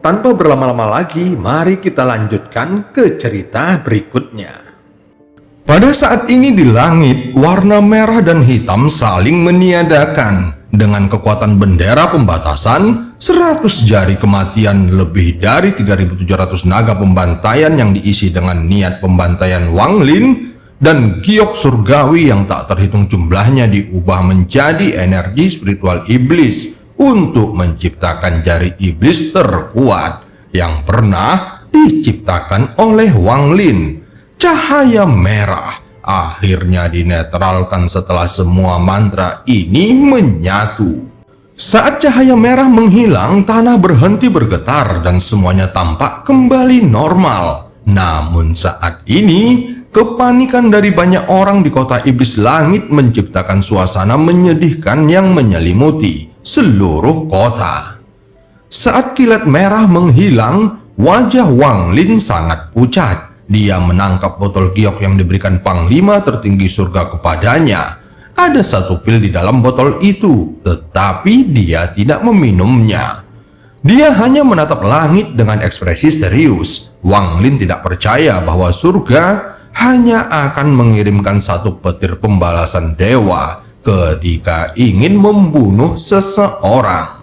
Tanpa berlama-lama lagi, mari kita lanjutkan ke cerita berikutnya. Pada saat ini di langit, warna merah dan hitam saling meniadakan. Dengan kekuatan bendera pembatasan, 100 jari kematian, lebih dari 3.700 naga pembantaian yang diisi dengan niat pembantaian Wang Lin, dan giok surgawi yang tak terhitung jumlahnya diubah menjadi energi spiritual iblis untuk menciptakan jari iblis terkuat yang pernah diciptakan oleh Wang Lin. Cahaya merah akhirnya dinetralkan setelah semua mantra ini menyatu. Saat cahaya merah menghilang, tanah berhenti bergetar dan semuanya tampak kembali normal. Namun saat ini, kepanikan dari banyak orang di kota iblis langit menciptakan suasana menyedihkan yang menyelimuti seluruh kota. Saat kilat merah menghilang, wajah Wang Lin sangat pucat. Dia menangkap botol giok yang diberikan Panglima tertinggi surga kepadanya. Ada satu pil di dalam botol itu, tetapi dia tidak meminumnya. Dia hanya menatap langit dengan ekspresi serius. Wang Lin tidak percaya bahwa surga hanya akan mengirimkan satu petir pembalasan dewa ketika ingin membunuh seseorang.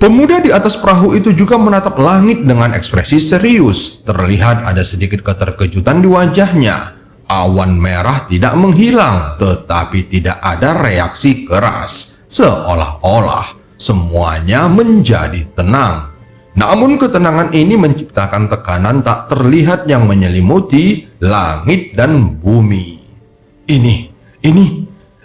Pemuda di atas perahu itu juga menatap langit dengan ekspresi serius. Terlihat ada sedikit keterkejutan di wajahnya. Awan merah tidak menghilang, tetapi tidak ada reaksi keras. Seolah-olah semuanya menjadi tenang. Namun ketenangan ini menciptakan tekanan tak terlihat yang menyelimuti langit dan bumi. Ini.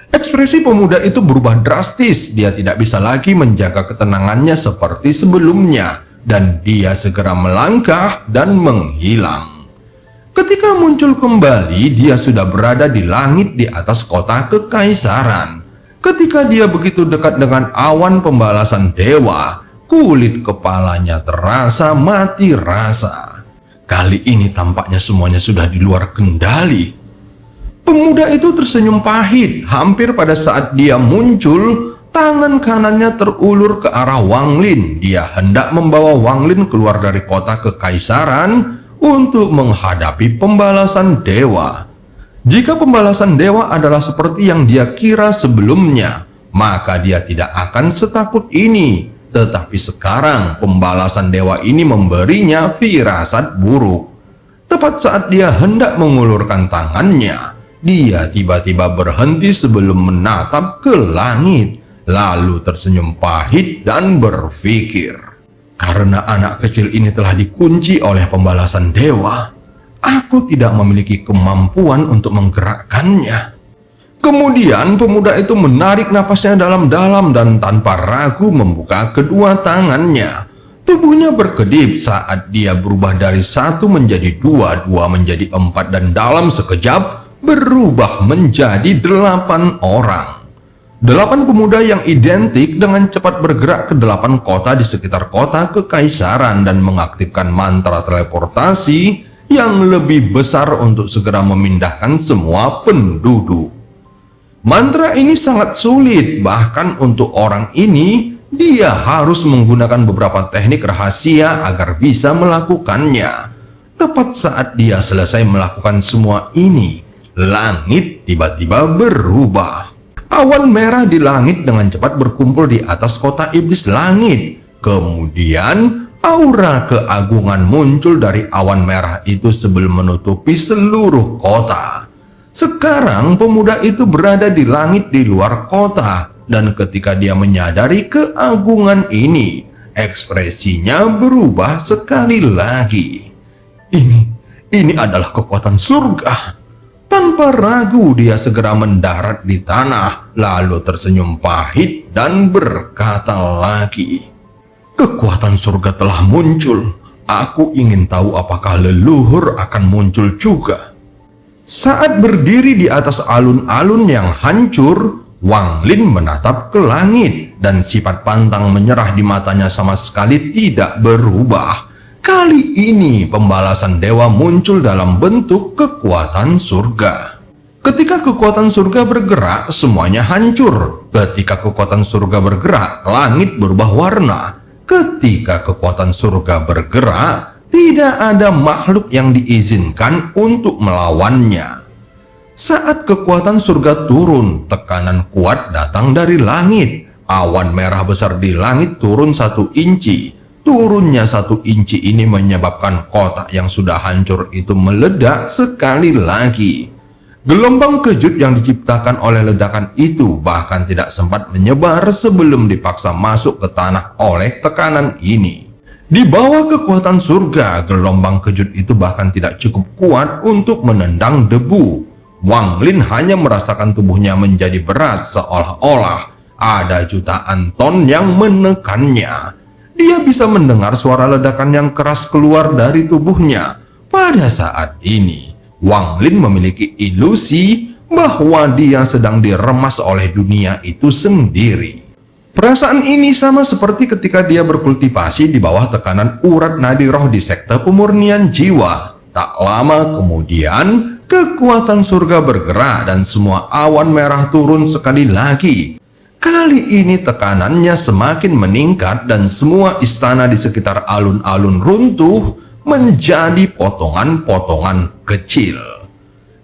Ekspresi pemuda itu berubah drastis. Dia tidak bisa lagi menjaga ketenangannya seperti sebelumnya, dan dia segera melangkah dan menghilang. Ketika muncul kembali, dia sudah berada di langit di atas kota kekaisaran. Ketika dia begitu dekat dengan awan pembalasan dewa, kulit kepalanya terasa mati rasa. Kali ini tampaknya semuanya sudah di luar kendali. Pemuda itu tersenyum pahit. Hampir pada saat dia muncul, tangan kanannya terulur ke arah Wang Lin. Dia hendak membawa Wang Lin keluar dari kota kekaisaran untuk menghadapi pembalasan dewa. Jika pembalasan dewa adalah seperti yang dia kira sebelumnya, maka dia tidak akan setakut ini. Tetapi sekarang pembalasan dewa ini memberinya firasat buruk. Tepat saat dia hendak mengulurkan tangannya, dia tiba-tiba berhenti sebelum menatap ke langit, lalu tersenyum pahit dan berpikir, karena anak kecil ini telah dikunci oleh pembalasan dewa, aku tidak memiliki kemampuan untuk menggerakkannya. Kemudian pemuda itu menarik napasnya dalam-dalam dan tanpa ragu membuka kedua tangannya. Tubuhnya berkedip saat dia berubah dari 1 menjadi 2, 2 menjadi 4, dan dalam sekejap berubah menjadi 8 orang. 8 pemuda yang identik dengan cepat bergerak ke 8 kota di sekitar kota kekaisaran dan mengaktifkan mantra teleportasi yang lebih besar untuk segera memindahkan semua penduduk. Mantra ini sangat sulit, bahkan untuk orang ini dia harus menggunakan beberapa teknik rahasia agar bisa melakukannya. Tepat saat dia selesai melakukan semua ini, langit tiba-tiba berubah. Awan merah di langit dengan cepat berkumpul di atas kota iblis langit. Kemudian aura keagungan muncul dari awan merah itu sebelum menutupi seluruh kota. Sekarang pemuda itu berada di langit di luar kota, dan ketika dia menyadari keagungan ini, ekspresinya berubah sekali lagi. Ini adalah kekuatan surga. Tanpa ragu dia segera mendarat di tanah, lalu tersenyum pahit dan berkata lagi, kekuatan surga telah muncul. Aku ingin tahu apakah leluhur akan muncul juga. Saat berdiri di atas alun-alun yang hancur, Wang Lin menatap ke langit dan sifat pantang menyerah di matanya sama sekali tidak berubah. Kali ini pembalasan dewa muncul dalam bentuk kekuatan surga. Ketika kekuatan surga bergerak, semuanya hancur. Ketika kekuatan surga bergerak, langit berubah warna. ketika kekuatan surga bergerak, tidak ada makhluk yang diizinkan untuk melawannya. Saat kekuatan surga turun, tekanan kuat datang dari langit. Awan merah besar di langit turun 1 inci. Turunnya 1 inci ini menyebabkan kotak yang sudah hancur itu meledak sekali lagi. Gelombang kejut yang diciptakan oleh ledakan itu bahkan tidak sempat menyebar sebelum dipaksa masuk ke tanah oleh tekanan ini. Di bawah kekuatan surga, gelombang kejut itu bahkan tidak cukup kuat untuk menendang debu. Wang Lin hanya merasakan tubuhnya menjadi berat seolah-olah ada jutaan ton yang menekannya. Dia bisa mendengar suara ledakan yang keras keluar dari tubuhnya. Pada saat ini, Wang Lin memiliki ilusi bahwa dia sedang diremas oleh dunia itu sendiri. Perasaan ini sama seperti ketika dia berkultivasi di bawah tekanan urat nadi roh di sekte pemurnian jiwa. Tak lama kemudian, kekuatan surga bergerak dan semua awan merah turun sekali lagi. Kali ini tekanannya semakin meningkat dan semua istana di sekitar alun-alun runtuh menjadi potongan-potongan kecil.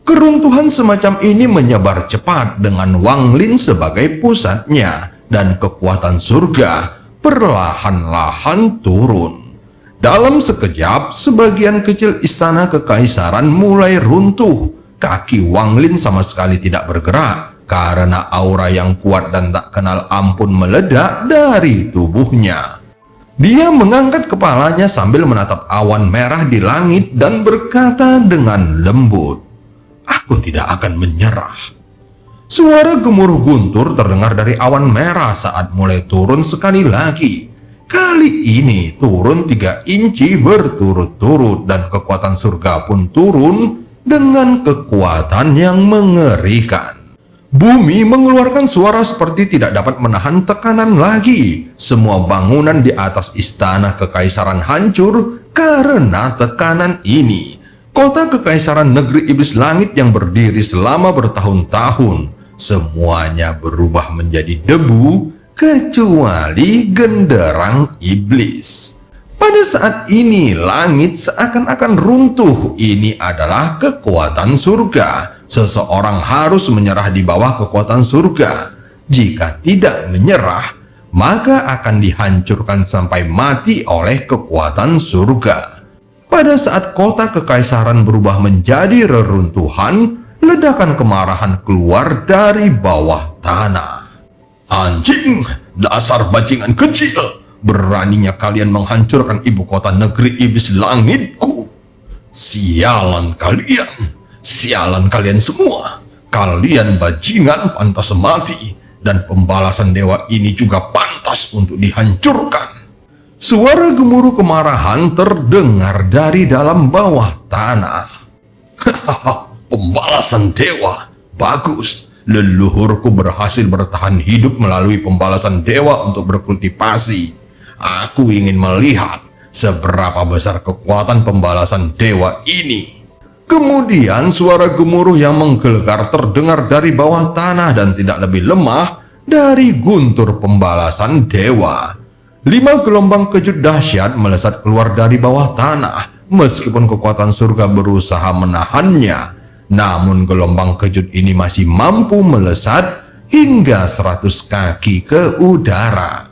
Keruntuhan semacam ini menyebar cepat dengan Wang Lin sebagai pusatnya dan kekuatan surga perlahan-lahan turun. Dalam sekejap, sebagian kecil istana kekaisaran mulai runtuh. Kaki Wang Lin sama sekali tidak bergerak karena aura yang kuat dan tak kenal ampun meledak dari tubuhnya. Dia mengangkat kepalanya sambil menatap awan merah di langit dan berkata dengan lembut, "Aku tidak akan menyerah." Suara gemuruh guntur terdengar dari awan merah saat mulai turun sekali lagi. Kali ini turun 3 inci berturut-turut dan kekuatan surga pun turun dengan kekuatan yang mengerikan. Bumi mengeluarkan suara seperti tidak dapat menahan tekanan lagi. Semua bangunan di atas istana kekaisaran hancur karena tekanan ini. Kota kekaisaran negeri iblis langit yang berdiri selama bertahun-tahun, semuanya berubah menjadi debu kecuali genderang iblis. Pada saat ini langit seakan-akan runtuh. Ini adalah kekuatan surga. Seseorang harus menyerah di bawah kekuatan surga. Jika tidak menyerah, maka akan dihancurkan sampai mati oleh kekuatan surga. Pada saat kota kekaisaran berubah menjadi reruntuhan, ledakan kemarahan keluar dari bawah tanah. "Anjing, dasar bajingan kecil! Beraninya kalian menghancurkan ibu kota negeri iblis langitku! Sialan kalian! Sialan kalian semua! Kalian bajingan pantas mati, dan pembalasan dewa ini juga pantas untuk dihancurkan." Suara gemuruh kemarahan terdengar dari dalam bawah tanah. "Pembalasan dewa? Bagus. Leluhurku berhasil bertahan hidup melalui pembalasan dewa untuk berkultivasi. Aku ingin melihat seberapa besar kekuatan pembalasan dewa ini." Kemudian suara gemuruh yang menggelegar terdengar dari bawah tanah dan tidak lebih lemah dari guntur pembalasan dewa. 5 gelombang kejut dahsyat melesat keluar dari bawah tanah. Meskipun kekuatan surga berusaha menahannya, namun gelombang kejut ini masih mampu melesat hingga 100 kaki ke udara.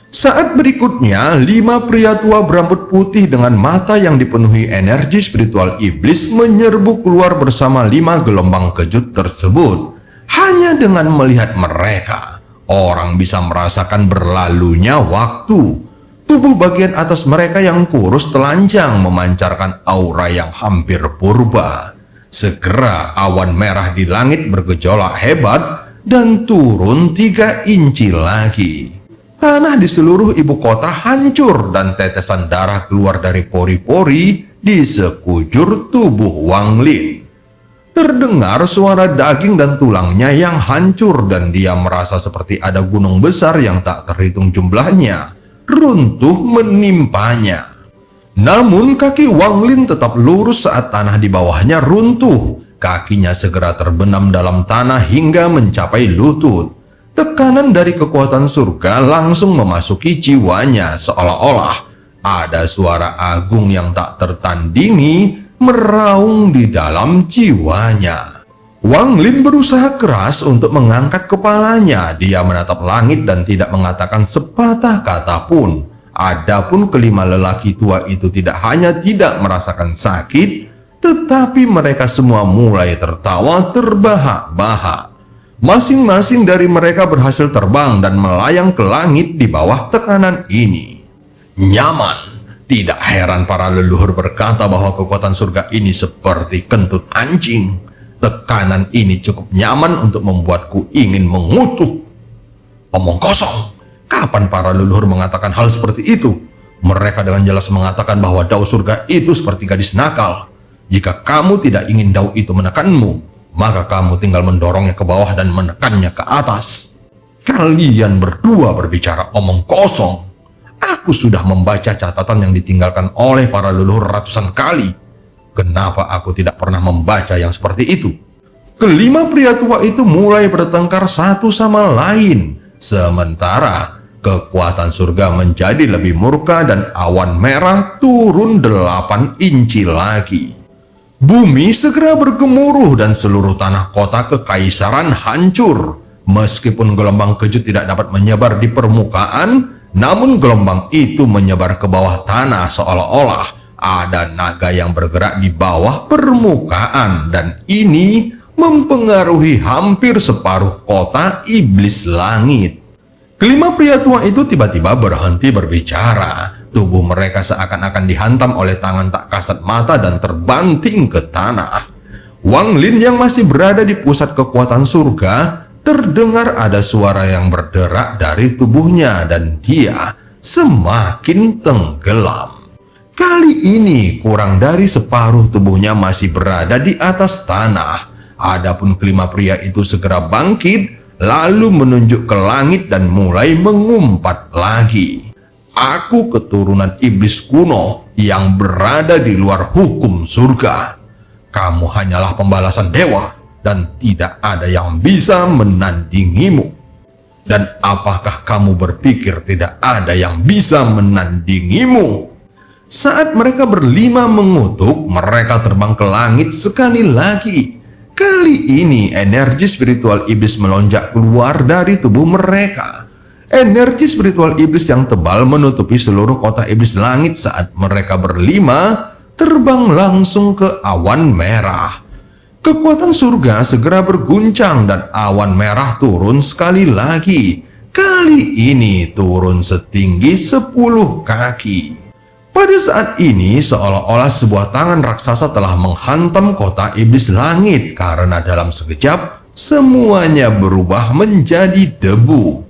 Saat berikutnya, 5 pria tua berambut putih dengan mata yang dipenuhi energi spiritual iblis menyerbu keluar bersama 5 gelombang kejut tersebut. Hanya dengan melihat mereka, orang bisa merasakan berlalunya waktu. Tubuh bagian atas mereka yang kurus telanjang memancarkan aura yang hampir purba. Segera awan merah di langit bergejolak hebat dan turun 3 inci lagi. Tanah di seluruh ibu kota hancur dan tetesan darah keluar dari pori-pori di sekujur tubuh Wang Lin. Terdengar suara daging dan tulangnya yang hancur dan dia merasa seperti ada gunung besar yang tak terhitung jumlahnya runtuh menimpanya. Namun kaki Wang Lin tetap lurus saat tanah di bawahnya runtuh. Kakinya segera terbenam dalam tanah hingga mencapai lutut. Tekanan dari kekuatan surga langsung memasuki jiwanya, seolah-olah ada suara agung yang tak tertandingi meraung di dalam jiwanya. Wang Lin berusaha keras untuk mengangkat kepalanya. Dia menatap langit dan tidak mengatakan sepatah kata pun. Adapun kelima lelaki tua itu tidak hanya tidak merasakan sakit, tetapi mereka semua mulai tertawa terbahak-bahak. Masing-masing dari mereka berhasil terbang dan melayang ke langit di bawah tekanan ini. Nyaman. Tidak heran para leluhur berkata bahwa kekuatan surga ini seperti kentut anjing. Tekanan ini cukup nyaman untuk membuatku ingin mengutuk. Omong kosong. Kapan para leluhur mengatakan hal seperti itu? Mereka dengan jelas mengatakan bahwa dao surga itu seperti gadis nakal. Jika kamu tidak ingin dao itu menekanmu, maka kamu tinggal mendorongnya ke bawah dan menekannya ke atas. Kalian berdua berbicara omong kosong. Aku sudah membaca catatan yang ditinggalkan oleh para leluhur ratusan kali. Kenapa aku tidak pernah membaca yang seperti itu? Kelima pria tua itu mulai bertengkar satu sama lain. Sementara kekuatan surga menjadi lebih murka dan awan merah turun 8 inci lagi. Bumi segera bergemuruh dan seluruh tanah kota kekaisaran hancur. Meskipun gelombang kejut tidak dapat menyebar di permukaan, namun gelombang itu menyebar ke bawah tanah seolah-olah ada naga yang bergerak di bawah permukaan, dan ini mempengaruhi hampir separuh kota iblis langit. Kelima pria tua itu tiba-tiba berhenti berbicara. Tubuh mereka seakan-akan dihantam oleh tangan tak kasat mata dan terbanting ke tanah. Wang Lin yang masih berada di pusat kekuatan surga, terdengar ada suara yang berderak dari tubuhnya dan dia semakin tenggelam. Kali ini kurang dari separuh tubuhnya masih berada di atas tanah. Adapun kelima pria itu segera bangkit, lalu menunjuk ke langit dan mulai mengumpat lagi. Aku keturunan iblis kuno yang berada di luar hukum surga. Kamu hanyalah pembalasan dewa dan tidak ada yang bisa menandingimu. Dan apakah kamu berpikir tidak ada yang bisa menandingimu? Saat mereka berlima mengutuk, mereka terbang ke langit sekali lagi. Kali ini energi spiritual iblis melonjak keluar dari tubuh mereka. Energi spiritual iblis yang tebal menutupi seluruh kota iblis langit saat mereka berlima terbang langsung ke awan merah. Kekuatan surga segera berguncang dan awan merah turun sekali lagi. Kali ini turun setinggi 10 kaki. Pada saat ini seolah-olah sebuah tangan raksasa telah menghantam kota iblis langit karena dalam sekejap semuanya berubah menjadi debu.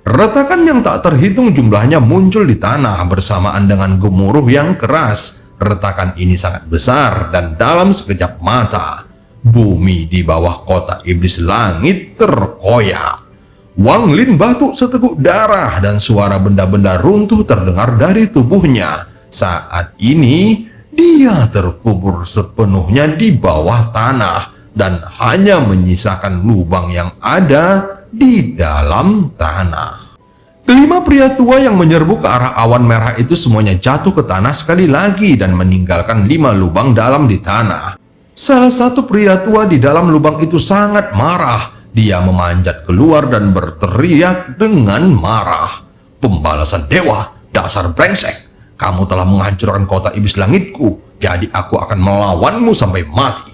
Retakan yang tak terhitung jumlahnya muncul di tanah bersamaan dengan gemuruh yang keras. Retakan ini sangat besar dan dalam sekejap mata bumi di bawah kota iblis langit terkoyak. Wang Lin batuk seteguk darah dan suara benda-benda runtuh terdengar dari tubuhnya. Saat ini dia terkubur sepenuhnya di bawah tanah dan hanya menyisakan lubang yang ada di dalam tanah. Kelima pria tua yang menyerbu ke arah awan merah itu semuanya jatuh ke tanah sekali lagi dan meninggalkan 5 lubang dalam di tanah. Salah satu pria tua di dalam lubang itu sangat marah. Dia memanjat keluar dan berteriak dengan marah. Pembalasan dewa, dasar brengsek. Kamu telah menghancurkan kota iblis langitku, jadi aku akan melawanmu sampai mati.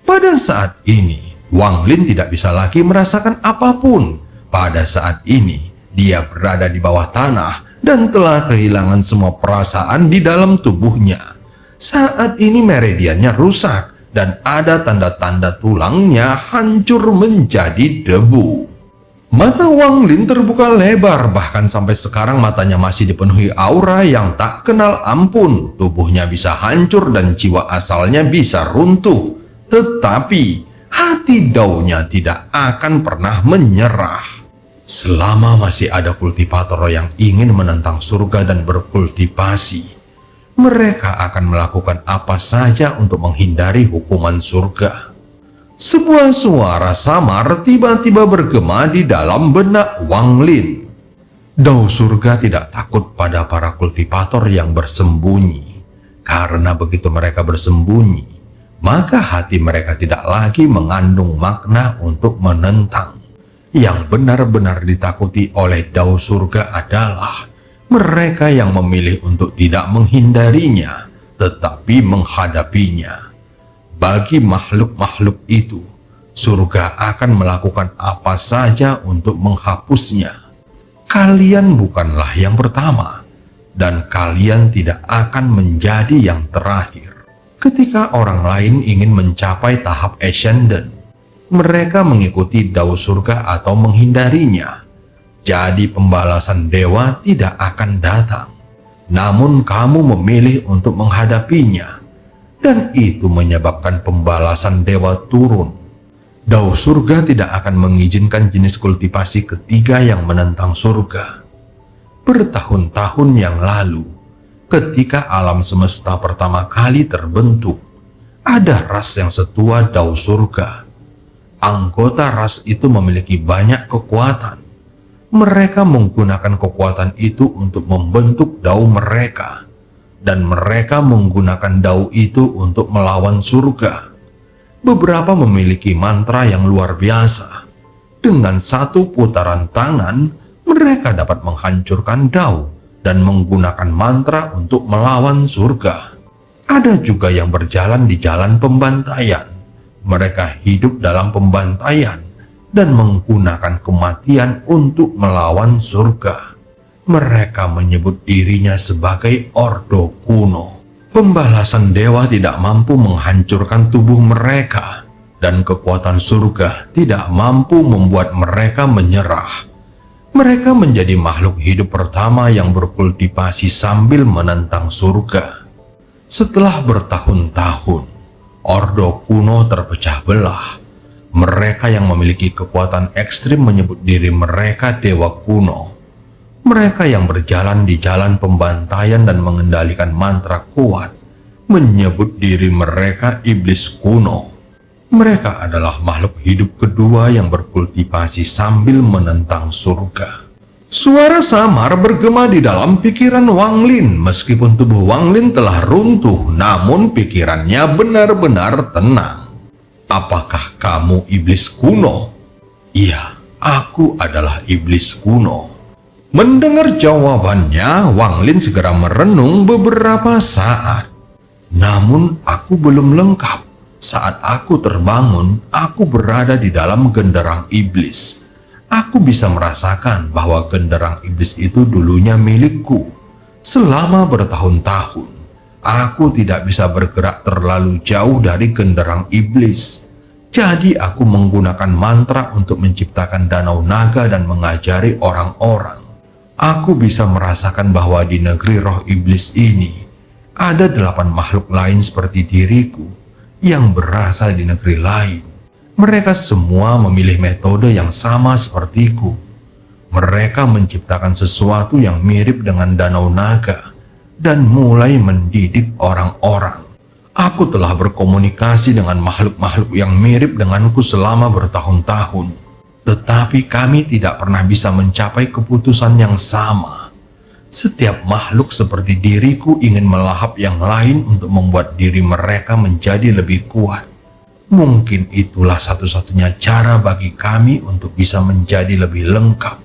Pada saat ini, Wang Lin tidak bisa lagi merasakan apapun. Pada saat ini, dia berada di bawah tanah dan telah kehilangan semua perasaan di dalam tubuhnya. Saat ini meridiannya rusak dan ada tanda-tanda tulangnya hancur menjadi debu. Mata Wang Lin terbuka lebar, bahkan sampai sekarang matanya masih dipenuhi aura yang tak kenal ampun. Tubuhnya bisa hancur dan jiwa asalnya bisa runtuh. Tetapi hati daunya tidak akan pernah menyerah. Selama masih ada kultivator yang ingin menentang surga dan berkultivasi, mereka akan melakukan apa saja untuk menghindari hukuman surga. Sebuah suara samar tiba-tiba bergema di dalam benak Wang Lin. Dao surga tidak takut pada para kultivator yang bersembunyi, karena begitu mereka bersembunyi, maka hati mereka tidak lagi mengandung makna untuk menentang. Yang benar-benar ditakuti oleh Dao surga adalah mereka yang memilih untuk tidak menghindarinya, tetapi menghadapinya. Bagi makhluk-makhluk itu, surga akan melakukan apa saja untuk menghapusnya. Kalian bukanlah yang pertama, dan kalian tidak akan menjadi yang terakhir. Ketika orang lain ingin mencapai tahap ascendant, mereka mengikuti Dao surga atau menghindarinya. Jadi pembalasan dewa tidak akan datang. Namun kamu memilih untuk menghadapinya, dan itu menyebabkan pembalasan dewa turun. Dao surga tidak akan mengizinkan jenis kultivasi ketiga yang menentang surga. Bertahun-tahun yang lalu, ketika alam semesta pertama kali terbentuk, ada ras yang setua Dao surga. Anggota ras itu memiliki banyak kekuatan. Mereka menggunakan kekuatan itu untuk membentuk Dao mereka, dan mereka menggunakan Dao itu untuk melawan surga. Beberapa memiliki mantra yang luar biasa. Dengan satu putaran tangan, mereka dapat menghancurkan Dao dan menggunakan mantra untuk melawan surga. Ada juga yang berjalan di jalan pembantaian. Mereka hidup dalam pembantaian dan menggunakan kematian untuk melawan surga. Mereka menyebut dirinya sebagai Ordo Kuno. Pembalasan dewa tidak mampu menghancurkan tubuh mereka, dan kekuatan surga tidak mampu membuat mereka menyerah. Mereka menjadi makhluk hidup pertama yang berkultivasi sambil menentang surga. Setelah bertahun-tahun, Ordo Kuno terpecah belah. Mereka yang memiliki kekuatan ekstrim menyebut diri mereka Dewa Kuno. Mereka yang berjalan di jalan pembantaian dan mengendalikan mantra kuat menyebut diri mereka Iblis Kuno. Mereka adalah makhluk hidup kedua yang berkultivasi sambil menentang surga. Suara samar bergema di dalam pikiran Wang Lin. Meskipun tubuh Wang Lin telah runtuh, namun pikirannya benar-benar tenang. Apakah kamu Iblis Kuno? Iya, aku adalah Iblis Kuno. Mendengar jawabannya, Wang Lin segera merenung beberapa saat. Namun aku belum lengkap. Saat aku terbangun, aku berada di dalam genderang iblis. Aku bisa merasakan bahwa genderang iblis itu dulunya milikku. Selama bertahun-tahun, aku tidak bisa bergerak terlalu jauh dari genderang iblis. Jadi aku menggunakan mantra untuk menciptakan danau naga dan mengajari orang-orang. Aku bisa merasakan bahwa di negeri roh iblis ini ada 8 makhluk lain seperti diriku yang berasal di negeri lain. Mereka semua memilih metode yang sama sepertiku. Mereka menciptakan sesuatu yang mirip dengan danau naga dan mulai mendidik orang-orang. Aku telah berkomunikasi dengan makhluk-makhluk yang mirip denganku selama bertahun-tahun. Tetapi kami tidak pernah bisa mencapai keputusan yang sama. Setiap makhluk seperti diriku ingin melahap yang lain untuk membuat diri mereka menjadi lebih kuat. Mungkin itulah satu-satunya cara bagi kami untuk bisa menjadi lebih lengkap.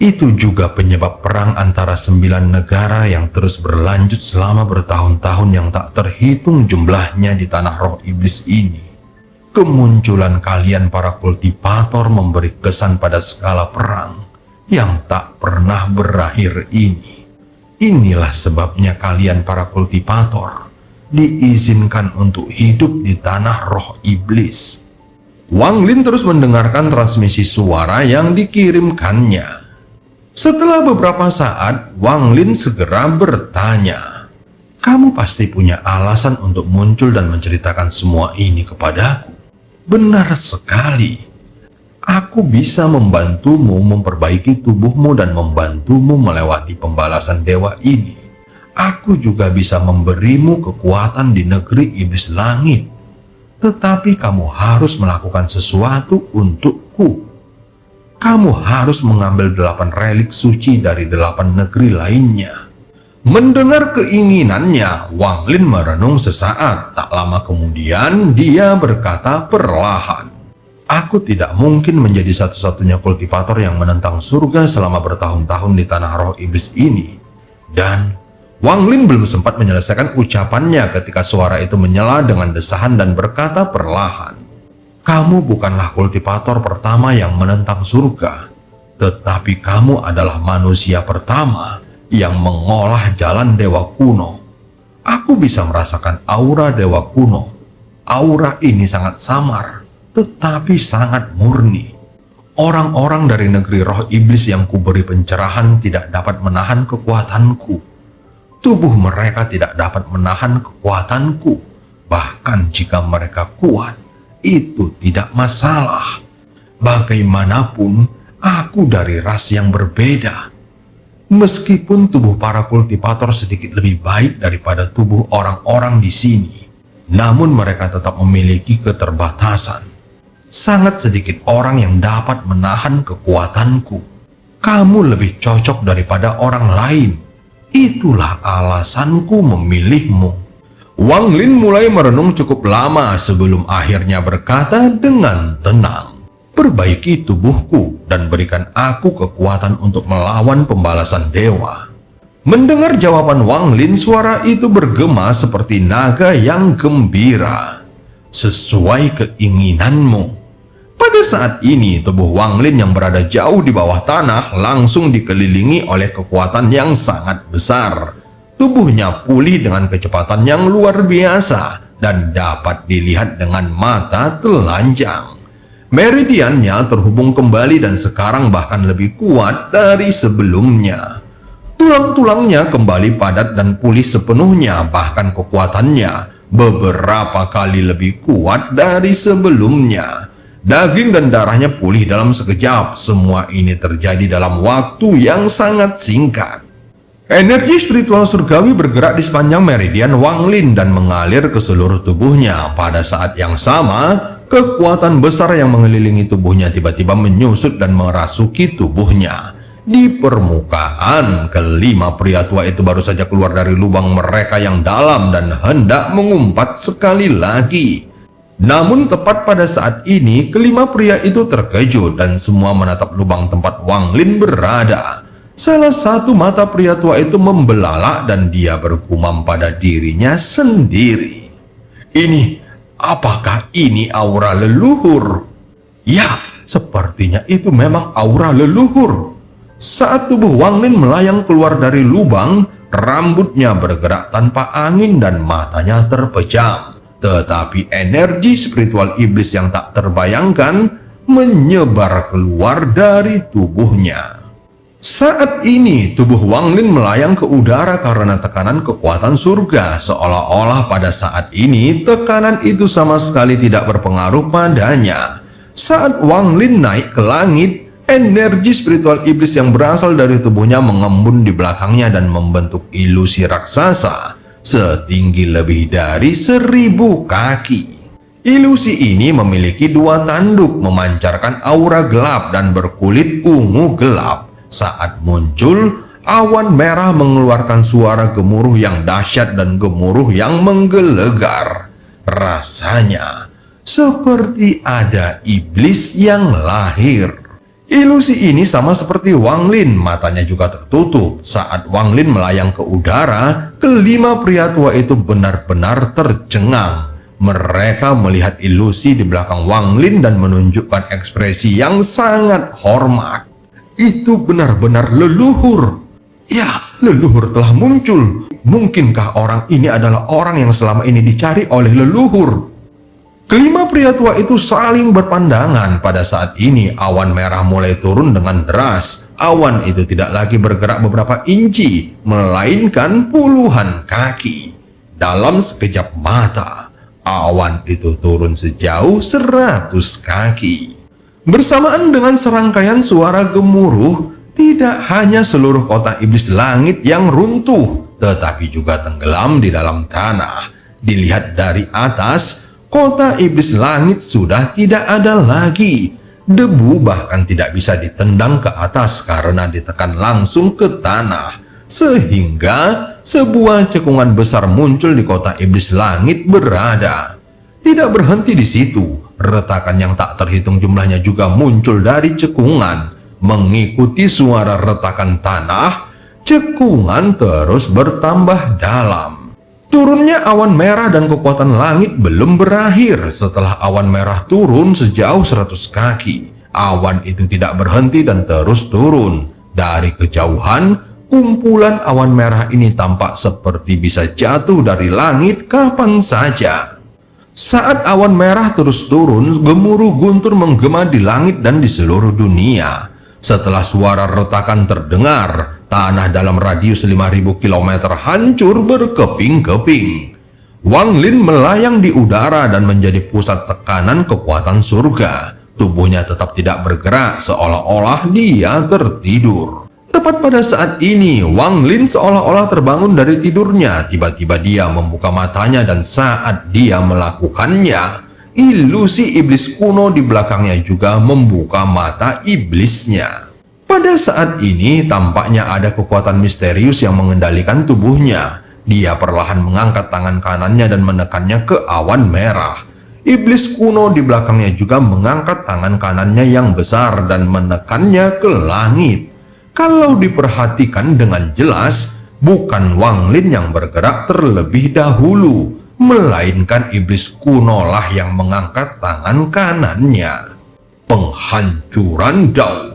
Itu juga penyebab perang antara 9 negara yang terus berlanjut selama bertahun-tahun yang tak terhitung jumlahnya di tanah roh iblis ini. Kemunculan kalian para kultivator memberi kesan pada skala perang yang tak pernah berakhir ini. Inilah sebabnya kalian para kultivator diizinkan untuk hidup di tanah roh iblis. Wang Lin terus mendengarkan transmisi suara yang dikirimkannya. Setelah beberapa saat, Wang Lin segera bertanya, "Kamu pasti punya alasan untuk muncul dan menceritakan semua ini kepadaku." "Benar sekali. Aku bisa membantumu memperbaiki tubuhmu dan membantumu melewati pembalasan dewa ini. Aku juga bisa memberimu kekuatan di negeri iblis langit. tetapi kamu harus melakukan sesuatu untukku. Kamu harus mengambil 8 relik suci dari 8 negeri lainnya." Mendengar keinginannya, Wang Lin merenung sesaat. Tak lama kemudian, dia berkata perlahan, "Aku tidak mungkin menjadi satu-satunya kultivator yang menentang surga selama bertahun-tahun di tanah roh iblis ini." Dan Wang Lin belum sempat menyelesaikan ucapannya ketika suara itu menyela dengan desahan dan berkata perlahan, "Kamu bukanlah kultivator pertama yang menentang surga, tetapi kamu adalah manusia pertama yang mengolah jalan dewa kuno. Aku bisa merasakan aura dewa kuno. Aura ini sangat samar, tetapi sangat murni. Orang-orang dari negeri roh iblis yang kuberi pencerahan tidak dapat menahan kekuatanku. Tubuh mereka tidak dapat menahan kekuatanku. Bahkan jika mereka kuat, itu tidak masalah. Bagaimanapun, aku dari ras yang berbeda. Meskipun tubuh para kultivator sedikit lebih baik daripada tubuh orang-orang di sini, namun mereka tetap memiliki keterbatasan. Sangat sedikit orang yang dapat menahan kekuatanku. Kamu lebih cocok daripada orang lain. Itulah alasanku memilihmu." Wang Lin mulai merenung cukup lama sebelum akhirnya berkata dengan tenang, "Perbaiki tubuhku dan berikan aku kekuatan untuk melawan pembalasan dewa." Mendengar jawaban Wang Lin, suara itu bergema seperti naga yang gembira. "Sesuai keinginanmu." Pada saat ini, tubuh Wang Lin yang berada jauh di bawah tanah langsung dikelilingi oleh kekuatan yang sangat besar. Tubuhnya pulih dengan kecepatan yang luar biasa dan dapat dilihat dengan mata telanjang. Meridiannya terhubung kembali dan sekarang bahkan lebih kuat dari sebelumnya. Tulang-tulangnya kembali padat dan pulih sepenuhnya, bahkan kekuatannya beberapa kali lebih kuat dari sebelumnya. Daging dan darahnya pulih dalam sekejap. Semua ini terjadi dalam waktu yang sangat singkat. Energi spiritual surgawi bergerak di sepanjang meridian Wang Lin dan mengalir ke seluruh tubuhnya. Pada saat yang sama, kekuatan besar yang mengelilingi tubuhnya tiba-tiba menyusut dan merasuki tubuhnya. Di permukaan, kelima pria tua itu baru saja keluar dari lubang mereka yang dalam dan hendak mengumpat sekali lagi. Namun tepat pada saat ini, kelima pria itu terkejut dan semua menatap lubang tempat Wang Lin berada. Salah satu mata pria tua itu membelalak dan dia bergumam pada dirinya sendiri, apakah ini aura leluhur?" Ya, sepertinya itu memang aura leluhur. Saat tubuh Wang Lin melayang keluar dari lubang, rambutnya bergerak tanpa angin dan matanya terpejam. Tetapi energi spiritual iblis yang tak terbayangkan menyebar keluar dari tubuhnya. Saat ini tubuh Wang Lin melayang ke udara karena tekanan kekuatan surga. Seolah-olah pada saat ini tekanan itu sama sekali tidak berpengaruh padanya. Saat Wang Lin naik ke langit, energi spiritual iblis yang berasal dari tubuhnya mengembun di belakangnya dan membentuk ilusi raksasa setinggi lebih dari 1000 kaki. Ilusi ini memiliki 2 tanduk, memancarkan aura gelap dan berkulit ungu gelap. Saat muncul, awan merah mengeluarkan suara gemuruh yang dahsyat dan gemuruh yang menggelegar. Rasanya seperti ada iblis yang lahir. Ilusi ini sama seperti Wang Lin, matanya juga tertutup. Saat Wang Lin melayang ke udara, kelima pria tua itu benar-benar tercengang. Mereka melihat ilusi di belakang Wang Lin dan menunjukkan ekspresi yang sangat hormat. Itu benar-benar leluhur. Ya, leluhur telah muncul. Mungkinkah orang ini adalah orang yang selama ini dicari oleh leluhur? Kelima pria tua itu saling berpandangan. Pada saat ini, awan merah mulai turun dengan deras. Awan itu tidak lagi bergerak beberapa inci, melainkan puluhan kaki. Dalam sekejap mata, awan itu turun sejauh 100 kaki. Bersamaan dengan serangkaian suara gemuruh, tidak hanya seluruh kota iblis langit yang runtuh, tetapi juga tenggelam di dalam tanah. Dilihat dari atas, Kota iblis langit sudah tidak ada lagi. Debu bahkan tidak bisa ditendang ke atas karena ditekan langsung ke tanah. Sehingga sebuah cekungan besar muncul di kota iblis langit berada. Tidak berhenti di situ, retakan yang tak terhitung jumlahnya juga muncul dari cekungan. Mengikuti suara retakan tanah, cekungan terus bertambah dalam. Turunnya awan merah dan kekuatan langit belum berakhir. Setelah awan merah turun sejauh 100 kaki, awan itu tidak berhenti dan terus turun. Dari kejauhan, kumpulan awan merah ini tampak seperti bisa jatuh dari langit kapan saja. Saat awan merah terus turun, gemuruh guntur menggema di langit dan di seluruh dunia. Setelah suara retakan terdengar, tanah dalam radius 5.000 km hancur berkeping-keping. Wang Lin melayang di udara dan menjadi pusat tekanan kekuatan surga. Tubuhnya tetap tidak bergerak, seolah-olah dia tertidur. Tepat pada saat ini, Wang Lin seolah-olah terbangun dari tidurnya. Tiba-tiba dia membuka matanya dan saat dia melakukannya, ilusi iblis kuno di belakangnya juga membuka mata iblisnya. Pada saat ini tampaknya ada kekuatan misterius yang mengendalikan tubuhnya. Dia perlahan mengangkat tangan kanannya dan menekannya ke awan merah. Iblis kuno di belakangnya juga mengangkat tangan kanannya yang besar dan menekannya ke langit. Kalau diperhatikan dengan jelas, bukan Wang Lin yang bergerak terlebih dahulu, melainkan iblis kuno lah yang mengangkat tangan kanannya. Penghancuran Dao.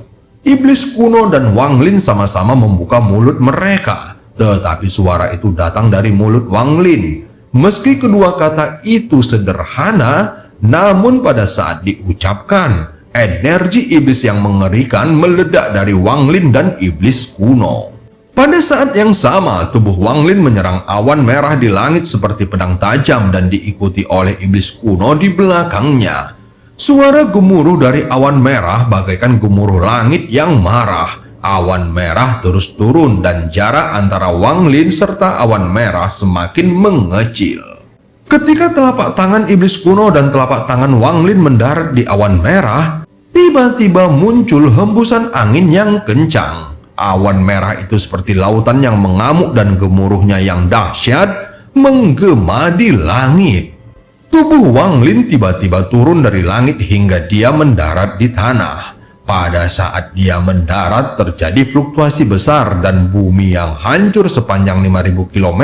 Iblis kuno dan Wang Lin sama-sama membuka mulut mereka, tetapi suara itu datang dari mulut Wang Lin. Meski kedua kata itu sederhana, namun pada saat diucapkan, energi iblis yang mengerikan meledak dari Wang Lin dan iblis kuno. Pada saat yang sama, tubuh Wang Lin menyerang awan merah di langit seperti pedang tajam dan diikuti oleh iblis kuno di belakangnya. Suara gemuruh dari awan merah bagaikan gemuruh langit yang marah. Awan merah terus turun dan jarak antara Wang Lin serta awan merah semakin mengecil. Ketika telapak tangan iblis kuno dan telapak tangan Wang Lin mendarat di awan merah, tiba-tiba muncul hembusan angin yang kencang. Awan merah itu seperti lautan yang mengamuk dan gemuruhnya yang dahsyat menggema di langit. Tubuh Wang Lin tiba-tiba turun dari langit hingga dia mendarat di tanah. Pada saat dia mendarat terjadi fluktuasi besar dan bumi yang hancur sepanjang 5.000 km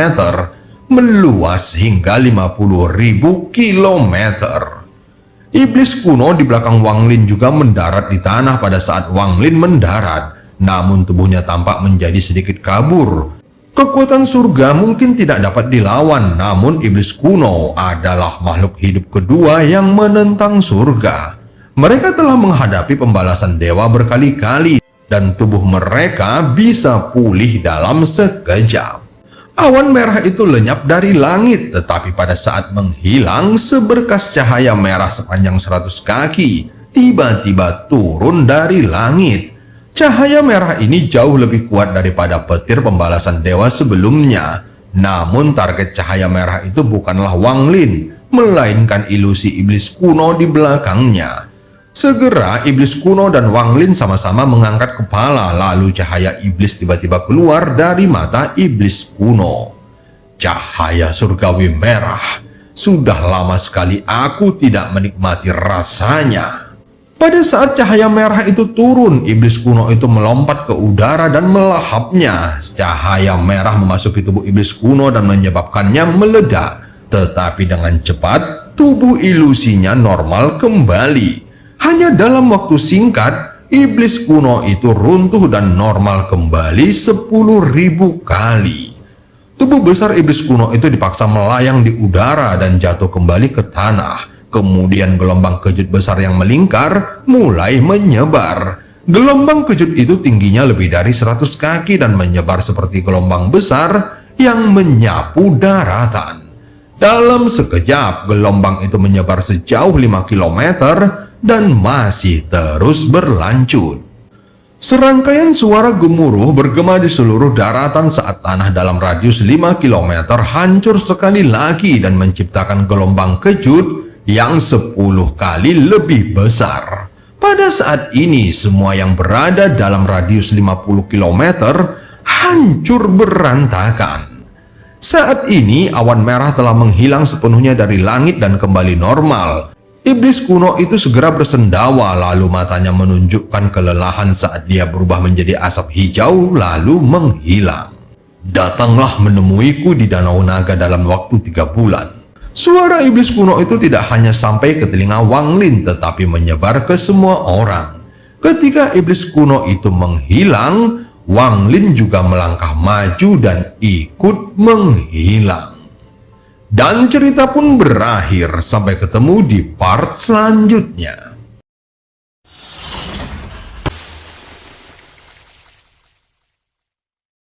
meluas hingga 50.000 km. Iblis kuno di belakang Wang Lin juga mendarat di tanah pada saat Wang Lin mendarat, namun tubuhnya tampak menjadi sedikit kabur. Kekuatan surga mungkin tidak dapat dilawan, namun iblis kuno adalah makhluk hidup kedua yang menentang surga. Mereka telah menghadapi pembalasan dewa berkali-kali dan tubuh mereka bisa pulih dalam sekejap. Awan merah itu lenyap dari langit, tetapi pada saat menghilang, seberkas cahaya merah sepanjang 100 kaki tiba-tiba turun dari langit. Cahaya merah ini jauh lebih kuat daripada petir pembalasan dewa sebelumnya. Namun target cahaya merah itu bukanlah Wang Lin, melainkan ilusi iblis kuno di belakangnya. Segera iblis kuno dan Wang Lin sama-sama mengangkat kepala, lalu cahaya iblis tiba-tiba keluar dari mata iblis kuno. Cahaya surgawi merah. Sudah lama sekali aku tidak menikmati rasanya. Pada saat cahaya merah itu turun, iblis kuno itu melompat ke udara dan melahapnya. Cahaya merah memasuki tubuh iblis kuno dan menyebabkannya meledak. Tetapi dengan cepat, tubuh ilusinya normal kembali. Hanya dalam waktu singkat, iblis kuno itu runtuh dan normal kembali 10.000 kali. Tubuh besar iblis kuno itu dipaksa melayang di udara dan jatuh kembali ke tanah. Kemudian gelombang kejut besar yang melingkar mulai menyebar. Gelombang kejut itu tingginya lebih dari 100 kaki dan menyebar seperti gelombang besar yang menyapu daratan. Dalam sekejap, gelombang itu menyebar sejauh 5 km dan masih terus berlanjut. Serangkaian suara gemuruh bergema di seluruh daratan saat tanah dalam radius 5 km hancur sekali lagi dan menciptakan gelombang kejut yang 10 kali lebih besar. Pada saat ini semua yang berada dalam radius 50 km hancur berantakan. Saat ini awan merah telah menghilang sepenuhnya dari langit dan kembali normal. Iblis kuno itu segera bersendawa, lalu matanya menunjukkan kelelahan saat dia berubah menjadi asap hijau lalu menghilang. Datanglah menemuiku di Danau Naga dalam waktu 3 bulan. Suara iblis kuno itu tidak hanya sampai ke telinga Wang Lin, tetapi menyebar ke semua orang. Ketika iblis kuno itu menghilang, Wang Lin juga melangkah maju dan ikut menghilang. Dan cerita pun berakhir. Sampai ketemu di part selanjutnya.